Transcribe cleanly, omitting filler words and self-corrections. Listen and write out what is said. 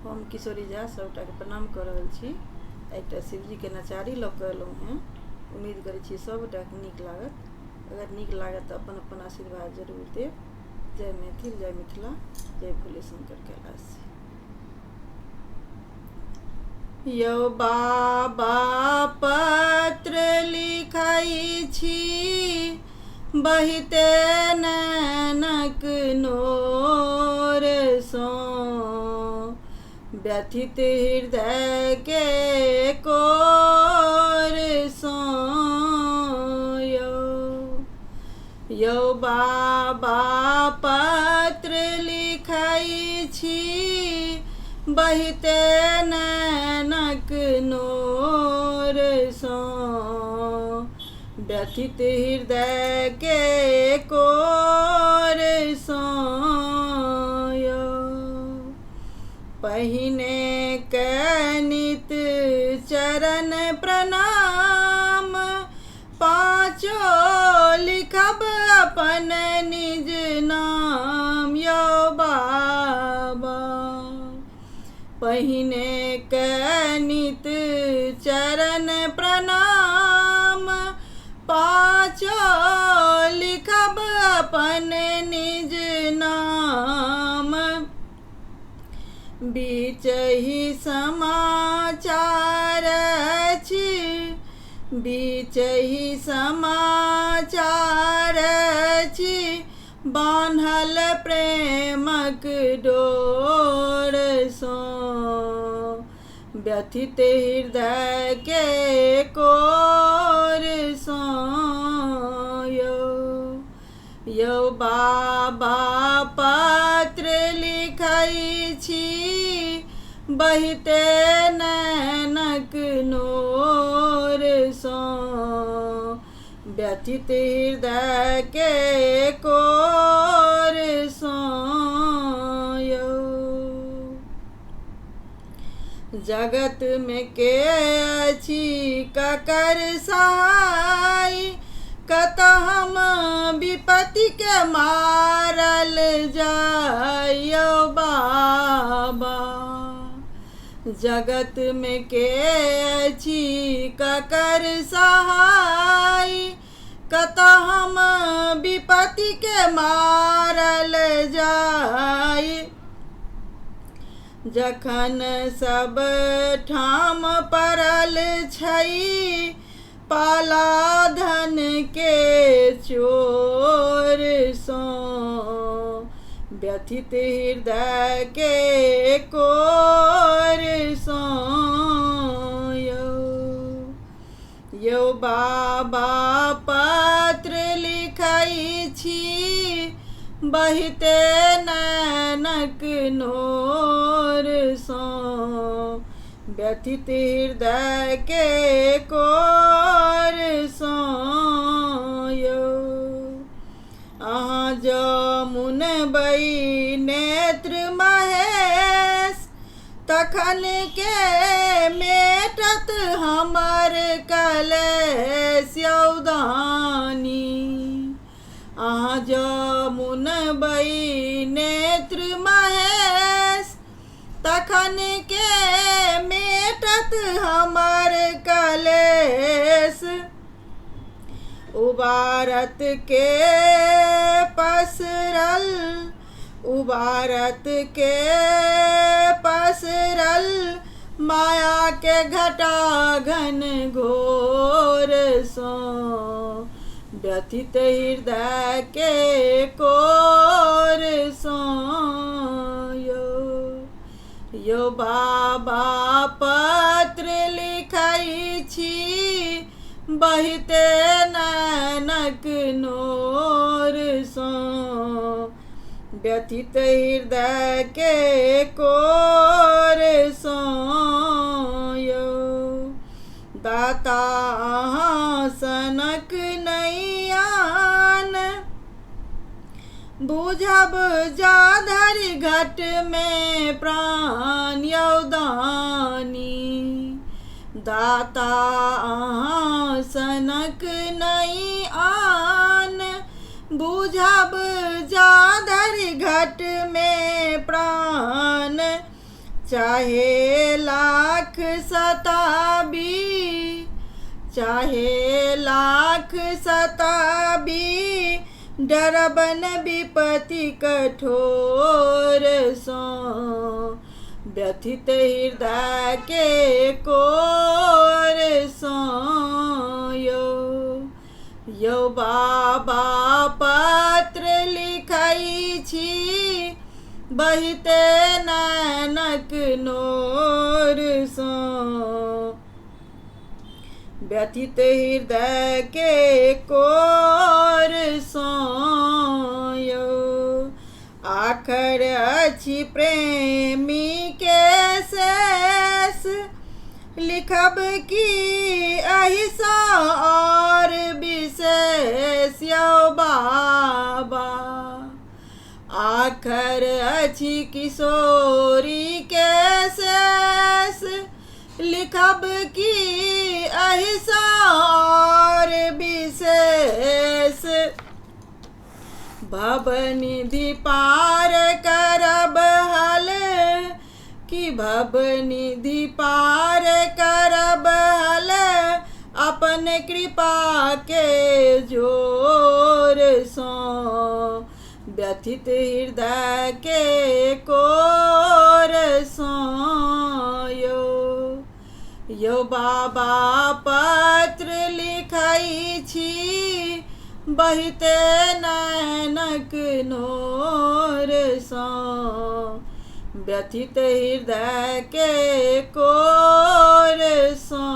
हम किशोरी झा सबटा के प्रणाम कर रहल छी। एकटा शिवजी के नचारी लऽ कऽ एलहुँ हैं। उम्मीद करै छी सबटा के नीक लागत। अगर नीक लागत तऽ अपन अपन आशीर्वाद जरूर देब। जय मैथिल, जय मिथिला, जय भोले शंकर कैलाश। यौ बाबा पत्र लिखै छी, बहिते नैनक नोर सँ, व्यथित हृदय के कोर सँ। यौ बाबा पत्र लिखै छी, बहिते नैनक नोर सँ, व्यथित हृदय के कोर सँ। पहिने के नित चरण प्रणाम, पाँचो लिखब अपन निज नाम। यौ बाबा पहिने के नित चरण प्रणाम, पाँचो लिखब अपन निज नाम। बीचहि समाचार छी, बीचहि समाचार छी, बान्हल प्रेमक डोर सँ, व्यथित हृदय के कोर सँ। यौ बाबा पत्र लिखै छी, बहिते नैनक नोर सँ, व्यथित हृदय के कोर सँ। जगत में के अछि ककर सहाय, कतऽ हम विपत्ति के मारल जाय। यौ बाबा जगत में के अछि ककर सहाय, कतऽ हम विपत्ति के मारल जाय। जखन सब ठाम पड़ल छै, पाला धन के चोर सँ, व्यथित हृदय के कोर सँ। यौ बाबा पत्र लिखै छी, बहिते नैनक नोर सँ, व्यथित हृदय के कोर सँ। अहाँ जो मुनबै नेत्र महेश, तखन के मेटत हमर कलेश। यौ दानी अहाँ जो मुनबै नेत्र महेश, तखन के मेटत हमर कलेश। उबारत के पसरल, उबारत के पसरल, माया के घटा घन घोर सँ, व्यथित हृदय के कोर सँ। यौ बाबा पत्र लिखै छी, बहिते नैनक नोर सँ, व्यथित हृदय के कोर सँ। दाता अहाँ सनक नहि आन, बुझब जाधरि घट में प्राण। यौ दानी दाता अहाँ सनक नहीं आन, बुझब जाधरि घट में प्राण। चाहे लाख सताबी, चाहे लाख सताबी, डरबन विपत्ति कठोर सो, व्यथित हृदय के कोर सो। यो बाबा पत्र लिखै छी, बहिते नैनक नोर सो, व्यथित हृदय के कोर सो। आखर अछि प्रेमी के शेष, लिखब की अहिसा और विशेष। यो बाबा आखर अछि किशोरी के शेष, लिखब की अहिसा और विशेष। भवनिधि पार करब हल, कि भवनिधि पार करब हल, अपन कृपा के जोर सो, व्यथित हृदय के कोर सो। यो बाबा पत्र लिखै छी, बहिते नैनक नोर सो, व्यथित हृदय के कोर सो।